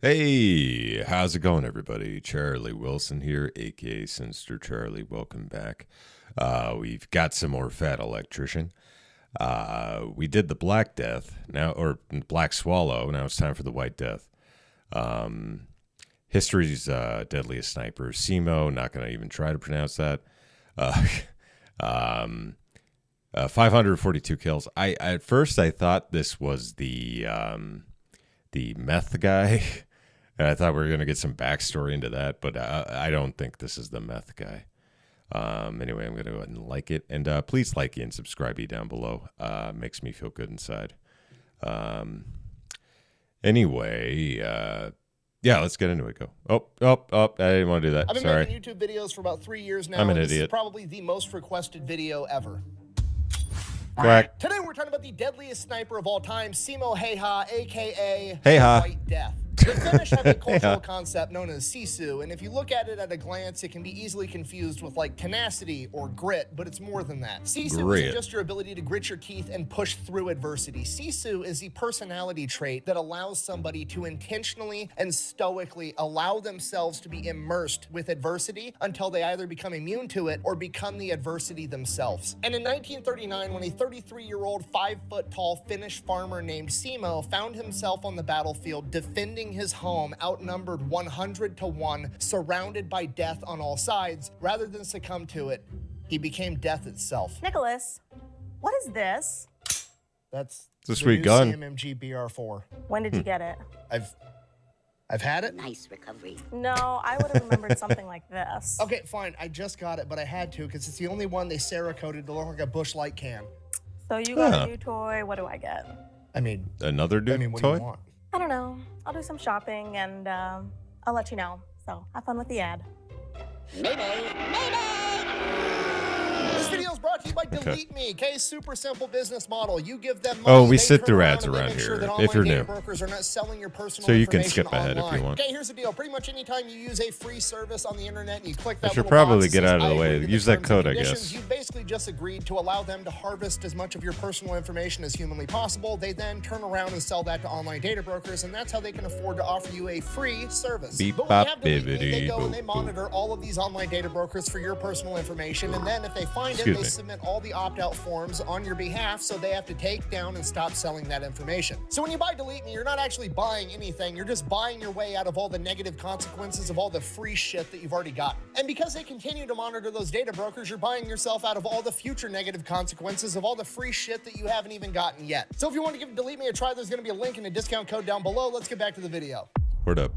Hey, how's it going, everybody? Charlie Wilson here, aka Sinister Charlie. Welcome back. We've got some more Fat Electrician. We did the Black Death now, or Black Swallow. Now it's time for the White Death. History's deadliest sniper, Simo. Not gonna even try to pronounce that. 542 kills. At first I thought this was the meth guy. And I thought we were going to get some backstory into that, but I don't think this is the meth guy. Anyway, I'm going to go ahead and like it. And please like and subscribe down below. Makes me feel good inside. Anyway, yeah, let's get into it. Go. Oh, I didn't want to do that. I've been Sorry. making YouTube videos for about 3 years now. I'm an This idiot. is probably the most requested video ever. Quack. Today we're talking about the deadliest sniper of all time, Simo Häyhä, aka Häyhä. White Death. The Finnish have a cultural concept known as sisu, and if you look at it at a glance, it can be easily confused with like tenacity or grit, but it's more than that. Sisu isn't just your ability to grit your teeth and push through adversity. Sisu is the personality trait that allows somebody to intentionally and stoically allow themselves to be immersed with adversity until they either become immune to it or become the adversity themselves. And in 1939, when a 33-year-old, 5-foot-tall Finnish farmer named Simo found himself on the battlefield defending his home, outnumbered 100 to 1, surrounded by death on all sides, rather than succumb to it, he became death itself. Nicholas, what is this? That's It's a the sweet new gun. CMMG BR4. When did you get it? I've had it. Nice recovery. No, I would have remembered something like this. Okay, fine. I just got it, but I had to because it's the only one they Cerakoted to look like a Busch Light can. So you got Huh. a new toy. What do I get? I mean, Another dude what do toy? you want? I don't know. I'll do some shopping and I'll let you know. So have fun with the ad. Mayday! This video is brought to you by Delete Me, okay? Super simple business model. You give them money. Oh, we they sit turn through around ads and they around make sure here, that if you're online data new. brokers are not selling your personal So you can information skip ahead if you online. want. Okay, here's the deal. Pretty much anytime you use a free service on the internet and you click that I should little probably box get that out of says, the "I way. agree to the Use that terms and code, I conditions," guess. You basically just agreed to allow them to harvest as much of your personal information as humanly possible. They then turn around and sell that to online data brokers, and that's how they can afford to offer you a free service. Beep, But when you bop, have Delete Me, they bibbidi, go and boop, they boop. monitor all of these online data brokers for your personal information, and then if they find it, Excuse they me. submit all the opt-out forms on your behalf, so they have to take down and stop selling that information. So when you buy Delete Me, you're not actually buying anything, you're just buying your way out of all the negative consequences of all the free shit that you've already got. And because they continue to monitor those data brokers, you're buying yourself out of all the future negative consequences of all the free shit that you haven't even gotten yet. So if you want to give Delete Me a try, there's going to be a link and a discount code down below. Let's get back to the video. Word up.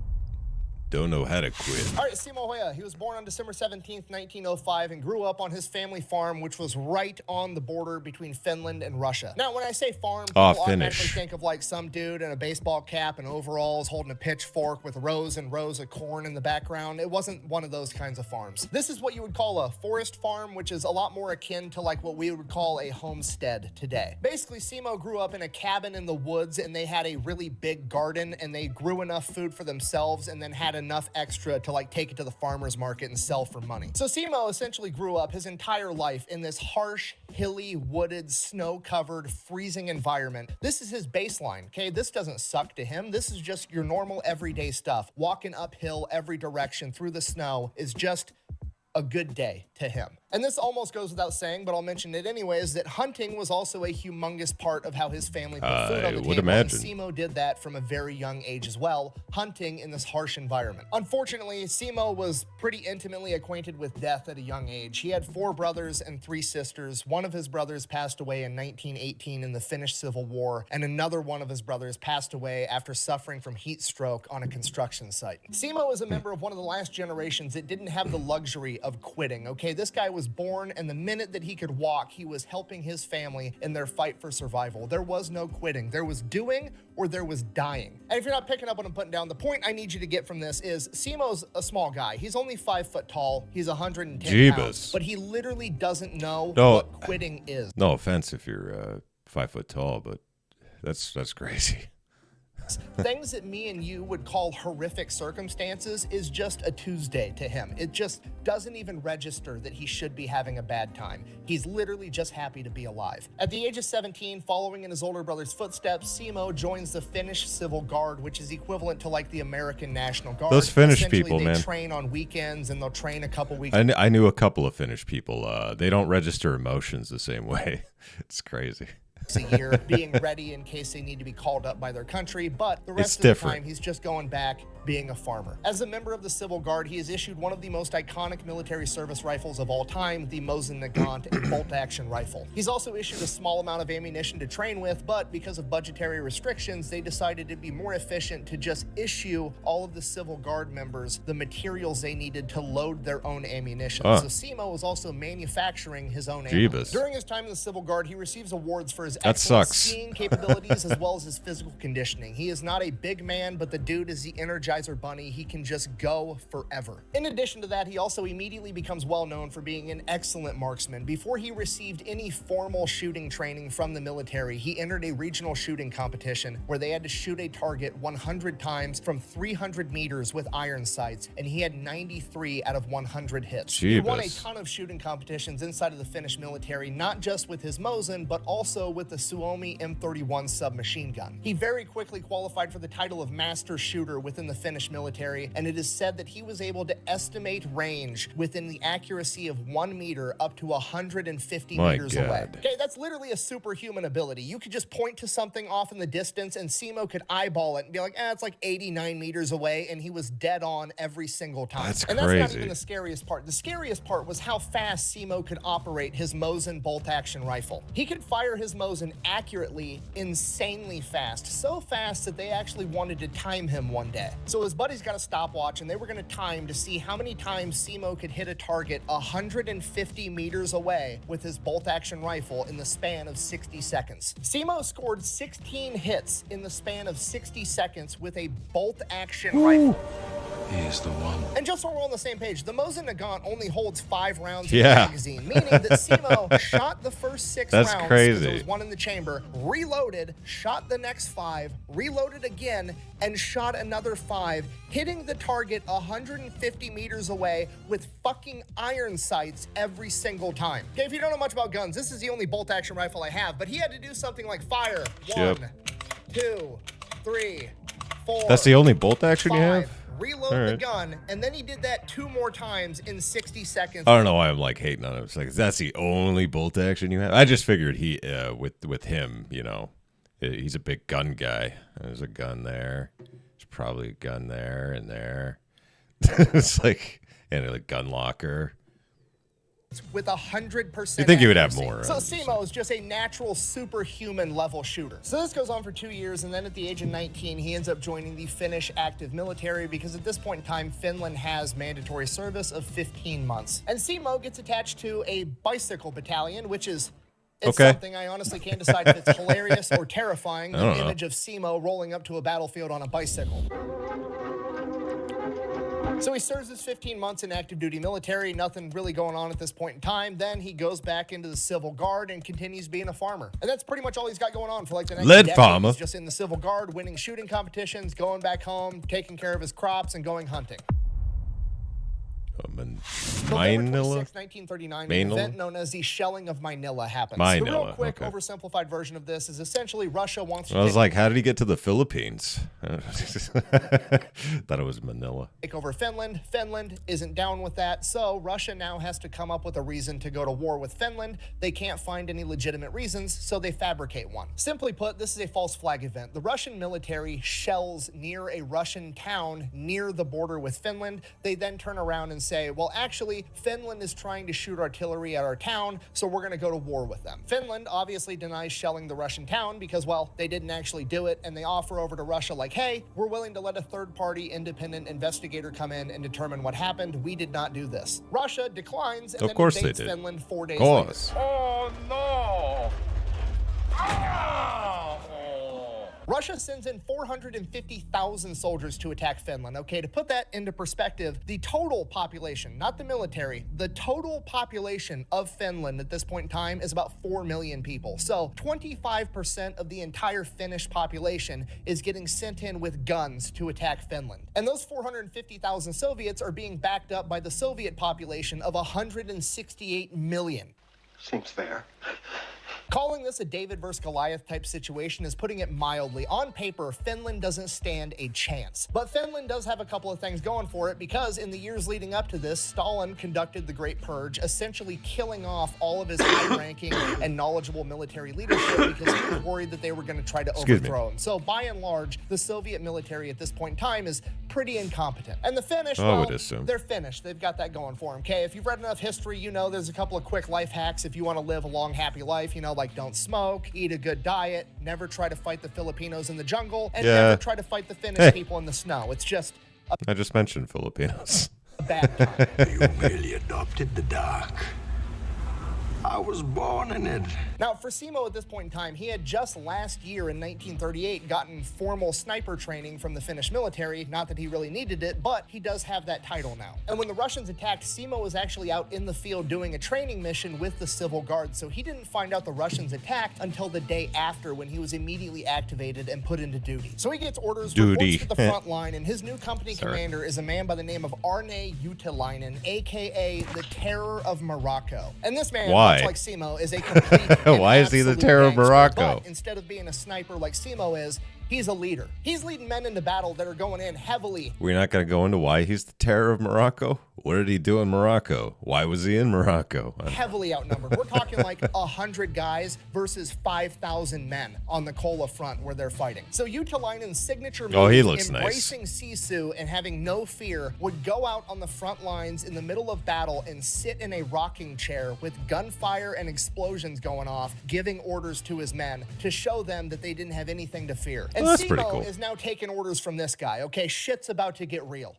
Don't know how to quit. All right, Simo Häyhä. He was born on December 17th, 1905, and grew up on his family farm, which was right on the border between Finland and Russia. Now, when I say farm, people automatically Finnish. think of like some dude in a baseball cap and overalls holding a pitchfork with rows and rows of corn in the background. It wasn't one of those kinds of farms. This is what you would call a forest farm, which is a lot more akin to like what we would call a homestead today. Basically, Simo grew up in a cabin in the woods, and they had a really big garden, and they grew enough food for themselves and then had enough extra to like take it to the farmer's market and sell for money. So Simo essentially grew up his entire life in this harsh, hilly, wooded, snow-covered, freezing environment. This is his baseline, okay? This doesn't suck to him. This is just your normal everyday stuff. Walking uphill every direction through the snow is just a good day to him. And this almost goes without saying, but I'll mention it anyways, that hunting was also a humongous part of how his family put food on the would table. imagine. And Simo did that from a very young age as well, hunting in this harsh environment. Unfortunately, Simo was pretty intimately acquainted with death at a young age. He had 4 brothers and 3 sisters. One of his brothers passed away in 1918 in the Finnish Civil War, and another one of his brothers passed away after suffering from heat stroke on a construction site. Simo is a member of one of the last generations that didn't have the luxury of quitting, okay? This guy was born, and the minute that he could walk, he was helping his family in their fight for survival. There was no quitting. There was doing or there was dying. And if you're not picking up what I'm putting down, the point I need you to get from this is Simo's a small guy. He's only 5 foot tall. He's 110 Jeebus. pounds, but he literally doesn't know No. what quitting is. No offense if you're 5 foot tall, but that's crazy. Things that me and you would call horrific circumstances is just a Tuesday to him. It just doesn't even register that he should be having a bad time. He's literally just happy to be alive. At the age of 17, following in his older brother's footsteps, Simo joins the Finnish Civil Guard, which is equivalent to like the American National Guard. Those Finnish Essentially, people, they man. train on weekends and they'll train a couple weeks. I knew a couple of Finnish people. They don't register emotions the same way. It's crazy. A year, being ready in case they need to be called up by their country, but the rest It's of the different. time he's just going back being a farmer. As a member of the Civil Guard, he is issued one of the most iconic military service rifles of all time, the Mosin Nagant, a bolt-action rifle. He's also issued a small amount of ammunition to train with, but because of budgetary restrictions, they decided it'd be more efficient to just issue all of the Civil Guard members the materials they needed to load their own ammunition. Huh. So Simo was also manufacturing his own ammo. Jeebus. During his time in the Civil Guard, he receives awards for his That excellent sucks. skiing capabilities as well as his physical conditioning. He is not a big man, but the dude is the Energizer Bunny. He can just go forever. In addition to that, he also immediately becomes well known for being an excellent marksman. Before he received any formal shooting training from the military, he entered a regional shooting competition where they had to shoot a target 100 times from 300 meters with iron sights, and he had 93 out of 100 hits. He won a Jeebus. ton of shooting competitions inside of the Finnish military, not just with his Mosin, but also with the Suomi M31 submachine gun. He very quickly qualified for the title of master shooter within the Finnish military, and it is said that he was able to estimate range within the accuracy of 1 meter up to 150 My meters away. God. Okay, that's literally a superhuman ability. You could just point to something off in the distance and Simo could eyeball it and be like, it's like 89 meters away, and he was dead on every single time. That's and that's not crazy. even the scariest part. The scariest part was how fast Simo could operate his Mosin bolt-action rifle. He could fire his Mosin accurately, insanely fast. So fast that they actually wanted to time him one day. So his buddies got a stopwatch and they were going to time to see how many times Simo could hit a target 150 meters away with his bolt-action rifle in the span of 60 seconds. Simo scored 16 hits in the span of 60 seconds with a bolt-action rifle. He is the one. And just so we're on the same page, the Mosin Nagant only holds 5 rounds Yeah. in the magazine, meaning that Simo shot the first 6 That's rounds, crazy. 'cause there was 1 in the chamber, reloaded, shot the next 5, reloaded again, and shot another 5, hitting the target 150 meters away with fucking iron sights every single time. Okay, if you don't know much about guns, this is the only bolt-action rifle I have, but he had to do something like fire 1, 2, 3, 4. That's the only bolt action you 5, have? reload All the right. gun, and then he did that 2 more times in 60 seconds. I don't know why I'm like hating on him. It's like, that's the only bolt action you have. I just figured he, with him, you know, he's a big gun guy. There's a gun there. There's probably a gun there and there. It's like, and a gun locker. With 100%. You think you would have accuracy. more, So huh? Simo is just a natural superhuman level shooter. So this goes on for 2 years, and then at the age of 19, he ends up joining the Finnish active military because at this point in time, Finland has mandatory service of 15 months. And Simo gets attached to a bicycle battalion, which is Okay. something I honestly can't decide if it's hilarious or terrifying, the don't know. image of Simo rolling up to a battlefield on a bicycle. So he serves his 15 months in active duty military, nothing really going on at this point in time. Then he goes back into the Civil Guard and continues being a farmer. And that's pretty much all he's got going on for like the next Lead decade. farmer. He's just in the Civil Guard, winning shooting competitions, going back home, taking care of his crops, and going hunting. Manila? November 26, 1939, an Manila? event known as the Shelling of Manila happens. The Manila, real quick, okay. oversimplified version of this is essentially Russia wants I was to like, how did he get to the Philippines? Thought it was Manila. take over Finland. Finland isn't down with that, so Russia now has to come up with a reason to go to war with Finland. They can't find any legitimate reasons, so they fabricate one. Simply put, this is a false flag event. The Russian military shells near a Russian town near the border with Finland. They then turn around and say, well, actually, Finland is trying to shoot artillery at our town, so we're going to go to war with them. Finland obviously denies shelling the Russian town because, well, they didn't actually do it, and they offer over to Russia like, hey, we're willing to let a third-party independent investigator come in and determine what happened. We did not do this. Russia declines and Of then course they invades did. Finland 4 days Of later. course. Oh no! Russia sends in 450,000 soldiers to attack Finland. Okay, to put that into perspective, the total population, not the military, the total population of Finland at this point in time is about 4 million people. So 25% of the entire Finnish population is getting sent in with guns to attack Finland. And those 450,000 Soviets are being backed up by the Soviet population of 168 million. Seems fair. Calling this a David versus Goliath type situation is putting it mildly. On paper, Finland doesn't stand a chance. But Finland does have a couple of things going for it because in the years leading up to this, Stalin conducted the Great Purge, essentially killing off all of his high-ranking and knowledgeable military leadership because he was worried that they were going to try to overthrow him. So by and large, the Soviet military at this point in time is pretty incompetent. And the Finnish, well, they're Finnish. They've got that going for them, okay? If you've read enough history, you know there's a couple of quick life hacks if you want to live a long, happy life, you know, like don't smoke, eat a good diet, never try to fight the Filipinos in the jungle, and never try to fight the Finnish people in the snow. It's just I just mentioned Filipinos. A bad time. You merely adopted the dark. I was born in it. Now, for Simo at this point in time, he had just last year in 1938 gotten formal sniper training from the Finnish military. Not that he really needed it, but he does have that title now. And when the Russians attacked, Simo was actually out in the field doing a training mission with the Civil Guard, so he didn't find out the Russians attacked until the day after when he was immediately activated and put into duty. So he gets orders, reports to the front line, and his new company commander is a man by the name of Arne Juutilainen, aka the Terror of Morocco. And this man, much like Simo, is a complete Why is he the Terror of Morocco? But instead of being a sniper like Simo is, he's a leader. He's leading men into battle that are going in heavily. We're not going to go into why he's the Terror of Morocco. What did he do in Morocco? Why was he in Morocco? Heavily outnumbered. We're talking like 100 guys versus 5,000 men on the Kola front where they're fighting. So Juutilainen's signature move, he looks embracing Sisu and having no fear, would go out on the front lines in the middle of battle and sit in a rocking chair with gunfire and explosions going off, giving orders to his men to show them that they didn't have anything to fear. And Simo is now taking orders from this guy. Okay, shit's about to get real.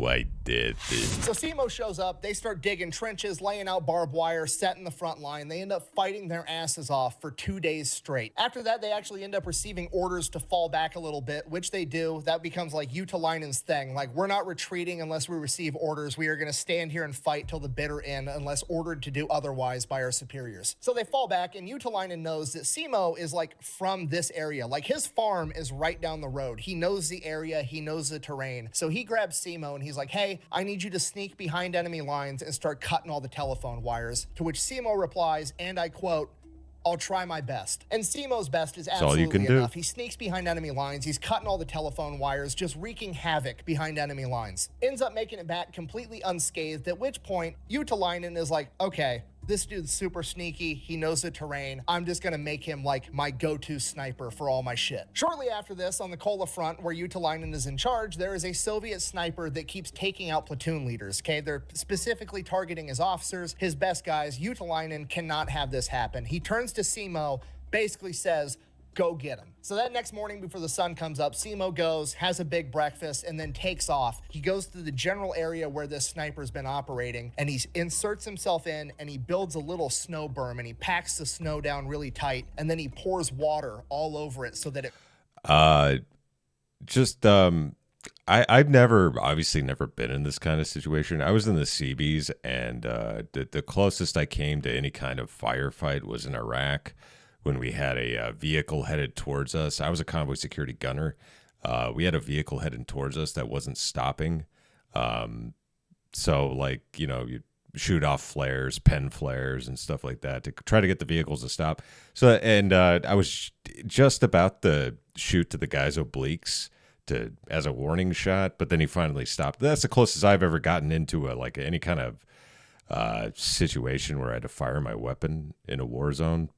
I did this. So Simo shows up, they start digging trenches, laying out barbed wire, setting the front line. They end up fighting their asses off for 2 days straight. After that, they actually end up receiving orders to fall back a little bit, which they do. That becomes like Juutilainen's thing. Like, we're not retreating unless we receive orders. We are going to stand here and fight till the bitter end unless ordered to do otherwise by our superiors. So they fall back, and Juutilainen knows that Simo is like from this area. Like, his farm is right down the road. He knows the area, he knows the terrain. So he grabs Simo and he's like, hey, I need you to sneak behind enemy lines and start cutting all the telephone wires. To which Simo replies, and I quote, I'll try my best. And Simo's best is absolutely enough. He sneaks behind enemy lines. He's cutting all the telephone wires, just wreaking havoc behind enemy lines. Ends up making it back completely unscathed, at which point Juutilainen is like, okay, this dude's super sneaky. He knows the terrain. I'm just gonna make him like my go-to sniper for all my shit. Shortly after this, on the Kola front, where Juutilainen is in charge, there is a Soviet sniper that keeps taking out platoon leaders, okay? They're specifically targeting his officers, his best guys. Juutilainen cannot have this happen. He turns to Simo, basically says, go get him. So that next morning before the sun comes up, Simo goes, has a big breakfast, and then takes off. He goes to the general area where this sniper's been operating, and he inserts himself in, and he builds a little snow berm, and he packs the snow down really tight, and then he pours water all over it so that it... I've obviously never been in this kind of situation. I was in the Seabees, and the closest I came to any kind of firefight was in Iraq, when we had a vehicle headed towards us. I was a convoy security gunner. We had a vehicle heading towards us that wasn't stopping. So, like, you know, you shoot off flares, pen flares, and stuff like that to try to get the vehicles to stop. So, and I was just about to shoot to the guy's obliques as a warning shot, but then he finally stopped. That's the closest I've ever gotten into any kind of situation where I had to fire my weapon in a war zone.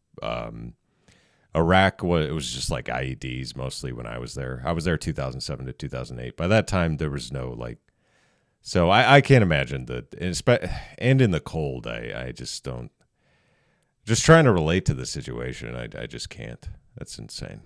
Iraq, it was just like IEDs mostly when I was there. I was there 2007 to 2008. By that time, there was no so I can't imagine that. And in the cold, I just don't. Just trying to relate to the situation, I just can't. That's insane.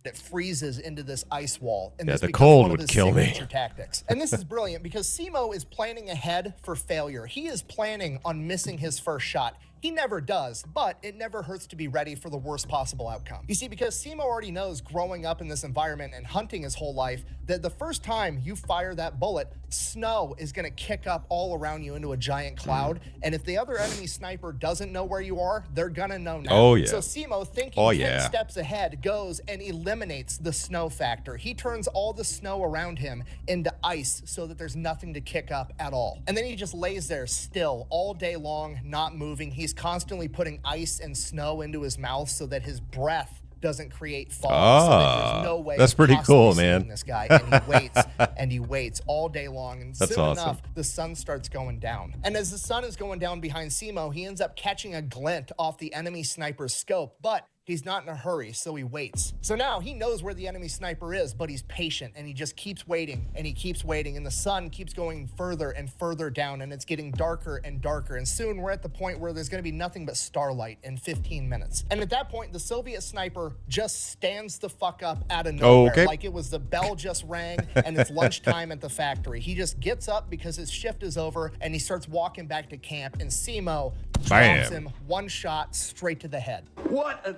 It freezes into this ice wall. And yeah, this the cold would kill me. Tactics. And this is brilliant because Simo is planning ahead for failure. He is planning on missing his first shot. He never does, but it never hurts to be ready for the worst possible outcome. You see, because Simo already knows growing up in this environment and hunting his whole life that the first time you fire that bullet, snow is going to kick up all around you into a giant cloud. And if the other enemy sniper doesn't know where you are, they're going to know now. Oh, yeah. So Simo, thinking 10 steps ahead, goes and eliminates the snow factor. He turns all the snow around him into ice so that there's nothing to kick up at all. And then he just lays there still all day long, not moving. He's constantly putting ice and snow into his mouth so that his breath doesn't create fog. So that there's no way that's pretty cool, man. This guy, and he waits and he waits all day long, and that's soon awesome. enough, the sun starts going down. And as the sun is going down behind Simo, he ends up catching a glint off the enemy sniper's scope, but he's not in a hurry, so he waits. So now he knows where the enemy sniper is, but he's patient, and he just keeps waiting, and he keeps waiting, and the sun keeps going further and further down, and it's getting darker and darker, and soon we're at the point where there's gonna be nothing but starlight in 15 minutes. And at that point, the Soviet sniper just stands the fuck up out of nowhere, like it was the bell just rang, and it's lunchtime at the factory. He just gets up because his shift is over, and he starts walking back to camp, and Simo drops him one shot straight to the head. What an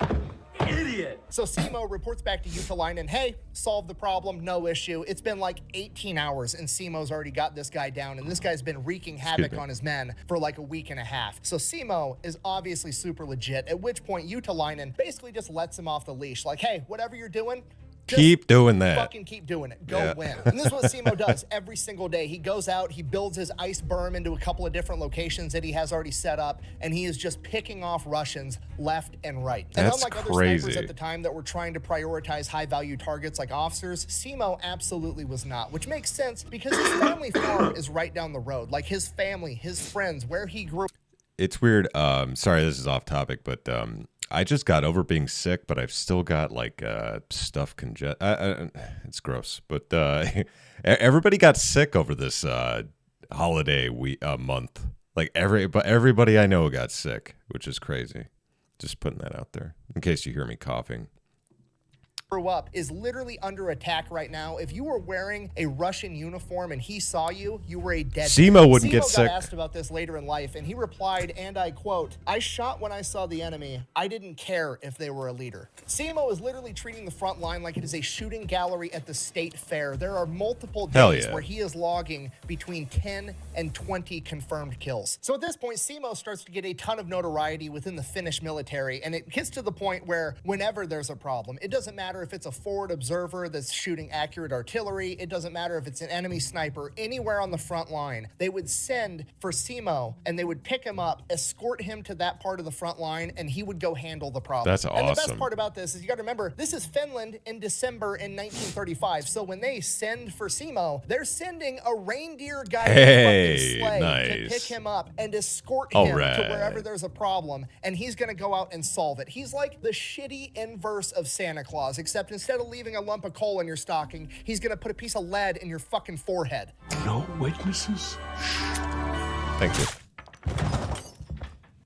idiot! So Simo reports back to Utalainen, hey, solved the problem, no issue. It's been like 18 hours and Simo's already got this guy down, and this guy's been wreaking havoc on his men for like a week and a half. So Simo is obviously super legit, at which point Utalainen basically just lets him off the leash. Like, hey, whatever you're doing, just keep doing that. Fucking keep doing it. Go win. And this is what Simo does every single day. He goes out, he builds his ice berm into a couple of different locations that he has already set up, and he is just picking off Russians left and right. And That's unlike other snipers at the time that were trying to prioritize high-value targets like officers, Simo absolutely was not, which makes sense because his family farm is right down the road. Like his family, his friends, where he grew. It's weird. Sorry, this is off topic, but I just got over being sick, but I've still got like stuff it's gross, but everybody got sick over this holiday month. Like everybody I know got sick, which is crazy. Just putting that out there in case you hear me coughing. Grew up is literally under attack right now. If you were wearing a Russian uniform and he saw you, you were a dead Simo man. wouldn't get Simo sick. got asked about this later in life, and he replied, and I quote, "I shot when I saw the enemy. I didn't care if they were a leader." Simo is literally treating the front line like it is a shooting gallery at the state fair. There are multiple days where he is logging between 10 and 20 confirmed kills. So at this point, Simo starts to get a ton of notoriety within the Finnish military, and it gets to the point where whenever there's a problem, it doesn't matter if it's a forward observer that's shooting accurate artillery, it doesn't matter if it's an enemy sniper, anywhere on the front line, they would send for Simo and they would pick him up, escort him to that part of the front line, and he would go handle the problem. That's awesome. And the best part about this is you got to remember, this is Finland in December in 1935. So when they send for Simo, they're sending a reindeer guided fucking sleigh to pick him up and escort him to wherever there's a problem, and he's going to go out and solve it. He's like the shitty inverse of Santa Claus, except instead of leaving a lump of coal in your stocking, he's going to put a piece of lead in your fucking forehead. No witnesses? Thank you.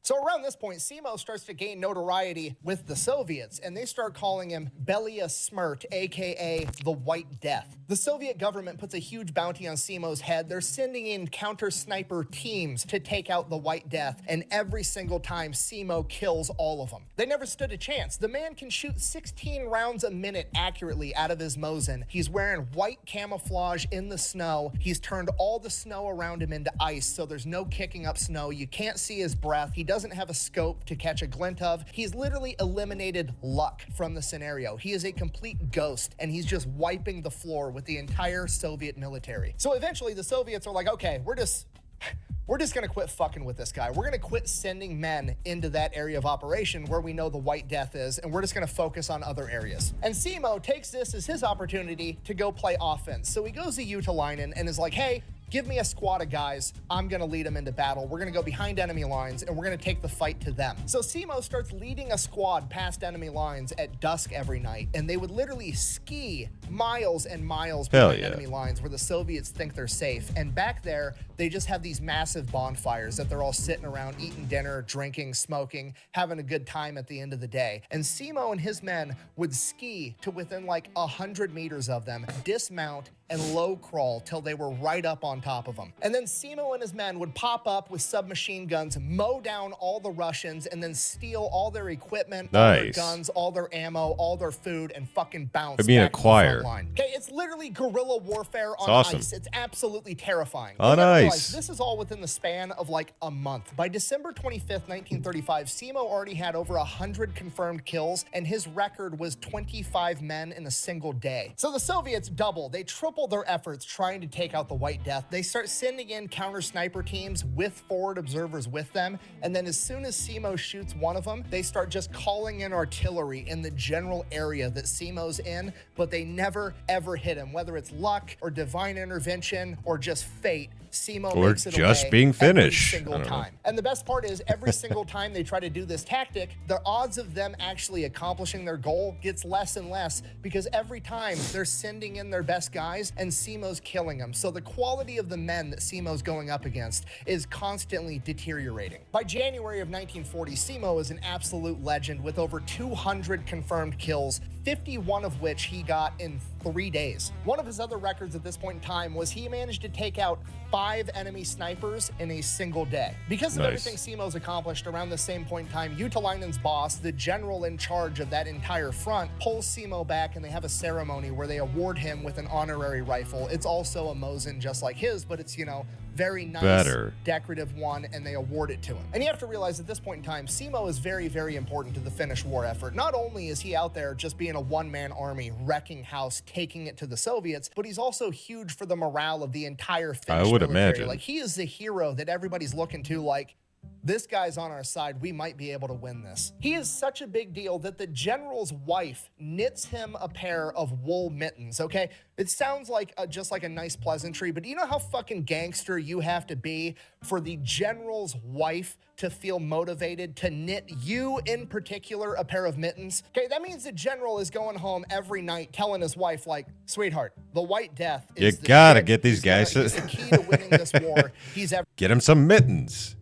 So around this point, Simo starts to gain notoriety with the Soviets, and they start calling him Belia Smrt, aka the White Death. The Soviet government puts a huge bounty on Simo's head. They're sending in counter-sniper teams to take out the White Death, and every single time Simo kills all of them. They never stood a chance. The man can shoot 16 rounds a minute accurately out of his Mosin. He's wearing white camouflage in the snow. He's turned all the snow around him into ice, so there's no kicking up snow. You can't see his breath. He doesn't have a scope to catch a glint of. He's literally eliminated luck from the scenario. He is a complete ghost, and he's just wiping the floor with the entire Soviet military. So eventually the Soviets are like, okay, we're just gonna quit fucking with this guy. We're gonna quit sending men into that area of operation where we know the White Death is, and we're just gonna focus on other areas. And Simo takes this as his opportunity to go play offense. So he goes to Utalainen and is like, hey, give me a squad of guys. I'm going to lead them into battle. We're going to go behind enemy lines, and we're going to take the fight to them. So Simo starts leading a squad past enemy lines at dusk every night, and they would literally ski miles and miles behind enemy lines where the Soviets think they're safe. And back there, they just have these massive bonfires that they're all sitting around eating dinner, drinking, smoking, having a good time at the end of the day. And Simo and his men would ski to within like 100 meters of them, dismount, and low crawl till they were right up on top of them. And then Simo and his men would pop up with submachine guns, mow down all the Russians, and then steal all their equipment, all their guns, all their ammo, all their food, and fucking bounce back to the front line. Okay, it's literally guerrilla warfare on ice. It's absolutely terrifying. On ice. This is all within the span of like a month. By December 25th, 1935, Simo already had over 100 confirmed kills, and his record was 25 men in a single day. So the Soviets double, they triple their efforts trying to take out the White Death. They start sending in counter sniper teams with forward observers with them, and then as soon as Simo shoots one of them, they start just calling in artillery in the general area that Simo's in, but they never ever hit him. Whether it's luck or divine intervention or just fate, Simo makes it just away being finished every single time. And the best part is every single time they try to do this tactic, the odds of them actually accomplishing their goal gets less and less because every time they're sending in their best guys and Simo's killing them. So the quality of the men that Simo's going up against is constantly deteriorating. By January of 1940, Simo is an absolute legend with over 200 confirmed kills, 51 of which he got in 3 days. One of his other records at this point in time was he managed to take out 5 enemy snipers in a single day. Because of everything Simo's accomplished around the same point in time, Utalainen's boss, the general in charge of that entire front, pulls Simo back and they have a ceremony where they award him with an honorary rifle. It's also a Mosin just like his, but it's, you know, very nice, decorative one, and they award it to him. And you have to realize at this point in time, Simo is very, very important to the Finnish war effort. Not only is he out there just being a one-man army, wrecking house, taking it to the Soviets, but he's also huge for the morale of the entire Finnish military. Imagine. Like, he is the hero that everybody's looking to, like, this guy's on our side. We might be able to win this. He is such a big deal that the general's wife knits him a pair of wool mittens, okay? It sounds like just like a nice pleasantry, but do you know how fucking gangster you have to be for the general's wife to feel motivated to knit you in particular a pair of mittens? Okay, that means the general is going home every night telling his wife, like, sweetheart, the White Death is you gotta get these he's guys he's the key to winning this war. Get him some mittens.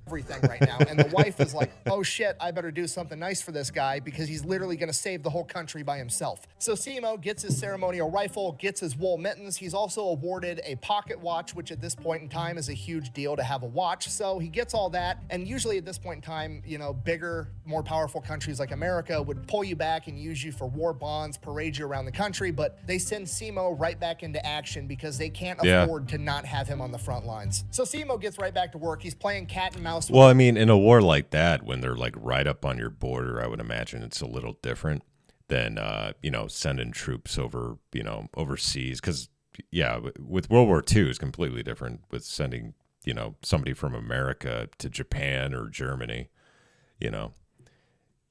Everything right now. And the wife is like, oh shit, I better do something nice for this guy because he's literally going to save the whole country by himself. So Simo gets his ceremonial rifle, gets his wool mittens. He's also awarded a pocket watch, which at this point in time is a huge deal to have a watch. So he gets all that. And usually at this point in time, you know, bigger, more powerful countries like America would pull you back and use you for war bonds, parade you around the country. But they send Simo right back into action because they can't afford to not have him on the front lines. So Simo gets right back to work. He's playing cat and mouse. Well, I mean, in a war like that, when they're like right up on your border, I would imagine it's a little different than, you know, sending troops over, you know, overseas. Because, yeah, with World War II is completely different with sending, you know, somebody from America to Japan or Germany, you know.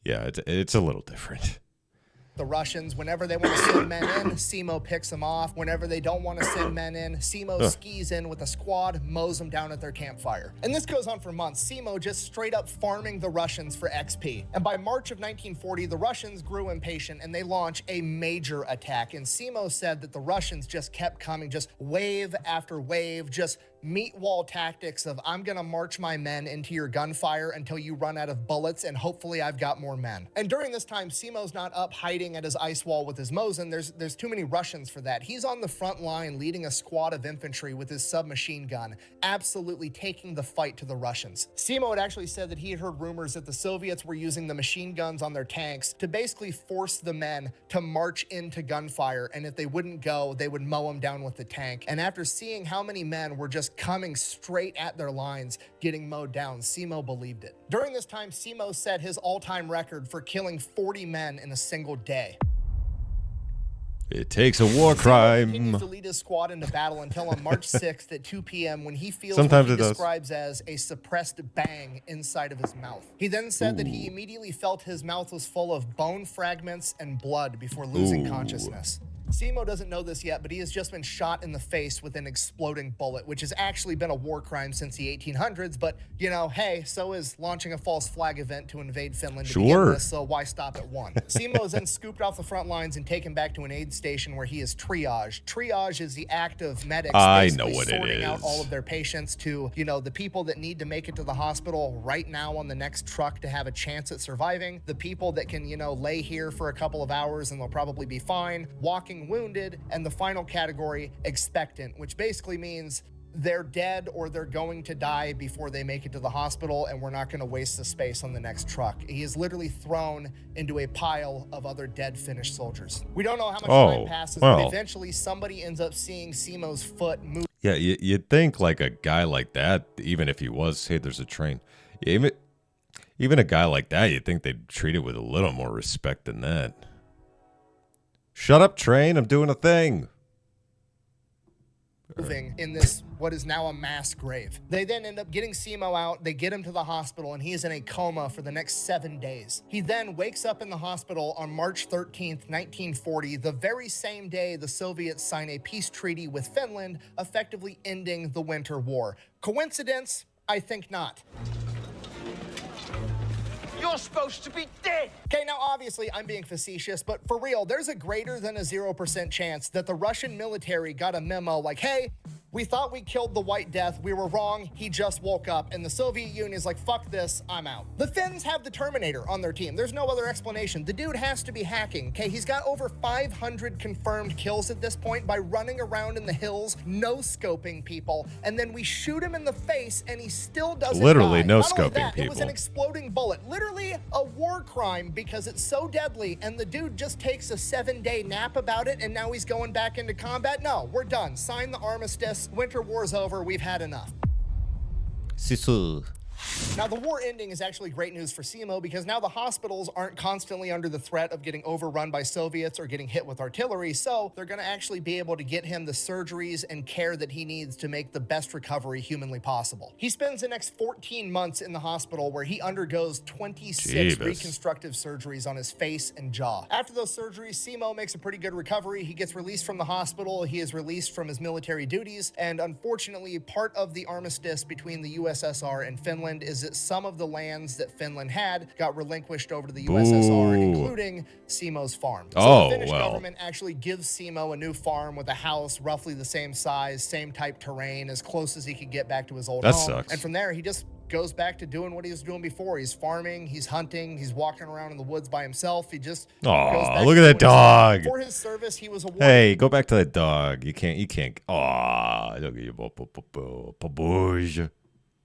Yeah, it's a little different. The Russians, whenever they want to send men in, Simo picks them off. Whenever they don't want to send men in, Simo skis in with a squad, mows them down at their campfire. And this goes on for months. Simo just straight up farming the Russians for XP. And by March of 1940, the Russians grew impatient and they launch a major attack. And Simo said that the Russians just kept coming, just wave after wave, just meat wall tactics of I'm gonna march my men into your gunfire until you run out of bullets and hopefully I've got more men. And during this time, Simo's not up hiding at his ice wall with his Mosin. There's too many Russians for that. He's on the front line leading a squad of infantry with his submachine gun, absolutely taking the fight to the Russians. Simo had actually said that he had heard rumors that the Soviets were using the machine guns on their tanks to basically force the men to march into gunfire, and if they wouldn't go, they would mow them down with the tank. And after seeing how many men were just coming straight at their lines, getting mowed down, Simo believed it. During this time, Simo set his all-time record for killing 40 men in a single day. It takes a war crime. He continues to lead his squad into battle until on March 6th at 2 p.m. when he feels Sometimes what he describes as a suppressed bang inside of his mouth. He then said that he immediately felt his mouth was full of bone fragments and blood before losing consciousness. Simo doesn't know this yet, but he has just been shot in the face with an exploding bullet, which has actually been a war crime since the 1800s. But, you know, hey, so is launching a false flag event to invade Finland to begin with, so why stop at one? Simo is then scooped off the front lines and taken back to an aid station where he is triaged. Triage is the act of medics sorting out all of their patients to, you know, the people that need to make it to the hospital right now on the next truck to have a chance at surviving, the people that can, you know, lay here for a couple of hours and they'll probably be fine, walking wounded, and the final category, expectant, which basically means they're dead or they're going to die before they make it to the hospital, and we're not going to waste the space on the next truck. He is literally thrown into a pile of other dead Finnish soldiers. We don't know how much time passes, but eventually somebody ends up seeing Simo's foot move. Yeah, you'd think like a guy like that, even if he was, hey, there's a train. Even a guy like that, you'd think they'd treat it with a little more respect than that. Shut up, train. I'm doing a thing. Moving in this, what is now a mass grave. They then end up getting Simo out. They get him to the hospital, and he is in a coma for the next 7 days. He then wakes up in the hospital on March 13th, 1940, the very same day the Soviets sign a peace treaty with Finland, effectively ending the Winter War. Coincidence? I think not. You're supposed to be dead. Okay, now obviously I'm being facetious, but for real, there's a greater than a 0% chance that the Russian military got a memo like, hey, we thought we killed the White Death. We were wrong. He just woke up. And the Soviet Union is like, fuck this. I'm out. The Finns have the Terminator on their team. There's no other explanation. The dude has to be hacking. Okay, he's got over 500 confirmed kills at this point by running around in the hills, no-scoping people. And then we shoot him in the face and he still doesn't literally die. no-scoping people. It was an exploding bullet. Literally a war crime because it's so deadly. And the dude just takes a 7-day nap about it and now he's going back into combat. No, we're done. Sign the armistice. Winter War's over. We've had enough. Now, the war ending is actually great news for Simo because now the hospitals aren't constantly under the threat of getting overrun by Soviets or getting hit with artillery, so they're going to actually be able to get him the surgeries and care that he needs to make the best recovery humanly possible. He spends the next 14 months in the hospital where he undergoes 26 reconstructive surgeries on his face and jaw. After those surgeries, Simo makes a pretty good recovery. He gets released from the hospital. He is released from his military duties, and unfortunately, part of the armistice between the USSR and Finland is that some of the lands that Finland had got relinquished over to the USSR, including Simo's farm. So the Finnish government actually gives Simo a new farm with a house roughly the same size, same type terrain, as close as he could get back to his old home. Sucks. And from there, he just goes back to doing what he was doing before. He's farming, he's hunting, he's walking around in the woods by himself. He just goes back look at that dog. For his service, he was awarded. Hey, go back to that dog. You can't.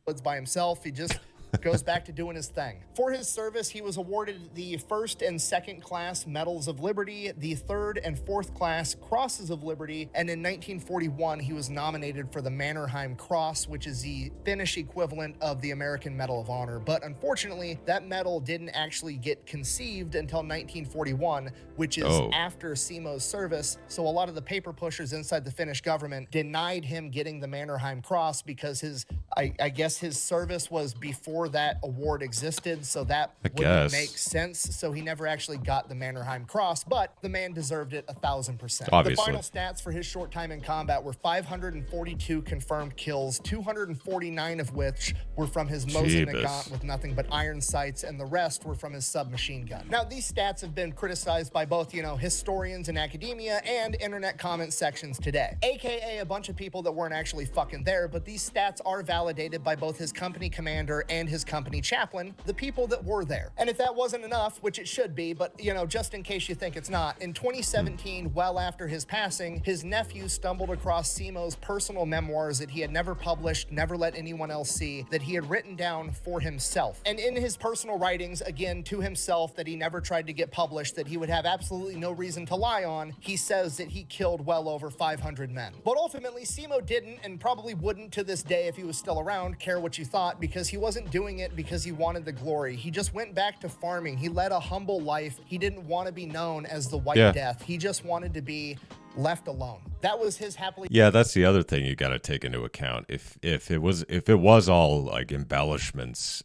Woods by himself. He just goes back to doing his thing. For his service, he was awarded the 1st and 2nd class Medals of Liberty, the 3rd and 4th class Crosses of Liberty, and in 1941, he was nominated for the Mannerheim Cross, which is the Finnish equivalent of the American Medal of Honor. But unfortunately, that medal didn't actually get conceived until 1941, which is after Simo's service. So a lot of the paper pushers inside the Finnish government denied him getting the Mannerheim Cross because I guess his service was before that award existed, so that wouldn't make sense. So he never actually got the Mannerheim Cross, but the man deserved it 1,000%. Obviously. The final stats for his short time in combat were 542 confirmed kills, 249 of which were from his Mosin Nagant with nothing but iron sights, and the rest were from his submachine gun. Now, these stats have been criticized by both, historians in academia and internet comment sections today, aka a bunch of people that weren't actually fucking there, but these stats are validated by both his company commander and his company chaplain, the people that were there. And if that wasn't enough, which it should be, but just in case you think it's not, in 2017, well after his passing, his nephew stumbled across Simo's personal memoirs that he had never published, never let anyone else see, that he had written down for himself. And in his personal writings, again, to himself, that he never tried to get published, that he would have absolutely no reason to lie on, he says that he killed well over 500 men. But ultimately, Simo didn't, and probably wouldn't to this day if he was still around, care what you thought, because he wasn't doing it because he wanted the glory. He just went back to farming. He led a humble life. He didn't want to be known as the White Death. He just wanted to be left alone. That was his happily. Yeah, that's the other thing you got to take into account. If it was all like embellishments,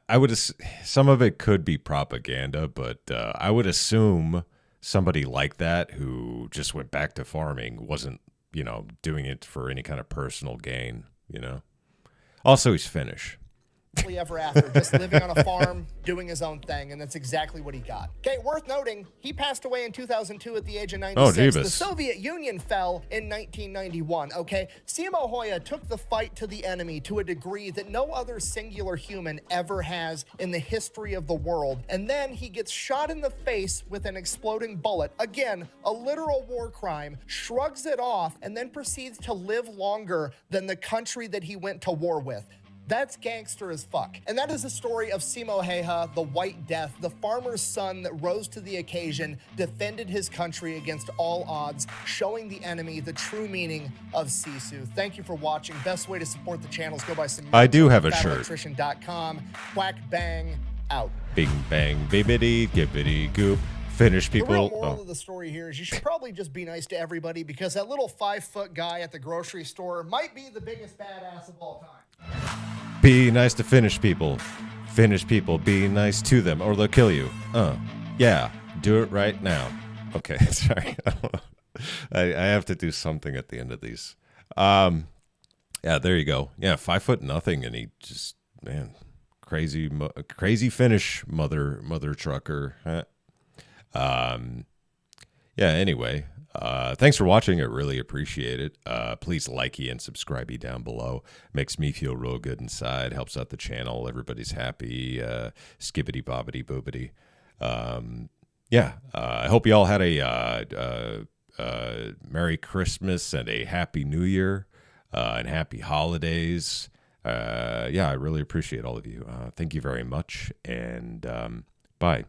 I would some of it could be propaganda, but I would assume somebody like that who just went back to farming wasn't, doing it for any kind of personal gain, Also, he's Finnish. Ever after, just living on a farm, doing his own thing, and that's exactly what he got. Okay, worth noting, he passed away in 2002 at the age of 96. The Soviet Union fell in 1991, okay? Simo Häyhä took the fight to the enemy to a degree that no other singular human ever has in the history of the world, and then he gets shot in the face with an exploding bullet. Again, a literal war crime, shrugs it off, and then proceeds to live longer than the country that he went to war with. That's gangster as fuck. And that is the story of Simo Häyhä, the White Death, the farmer's son that rose to the occasion, defended his country against all odds, showing the enemy the true meaning of Sisu. Thank you for watching. Best way to support the channel is go buy some merch. I do have a shirt. Electrician.com. Quack bang out. Bing bang bibbity gibbity goop. Finnish people. The real moral of the story here is you should probably just be nice to everybody, because that little 5-foot guy at the grocery store might be the biggest badass of all time. Be nice to Finnish people. Finnish people, be nice to them or they'll kill you. Yeah, do it right now. Okay, sorry. I have to do something at the end of these. Yeah, there you go. Yeah, 5'0", and he just, man, crazy Finnish mother trucker. Yeah, anyway, thanks for watching. I really appreciate it. Please likey and subscribey down below. Makes me feel real good inside. Helps out the channel. Everybody's happy. Skibbity bobbity boobity. Yeah, I hope you all had a Merry Christmas and a Happy New Year and Happy Holidays. Yeah, I really appreciate all of you. Thank you very much, and bye.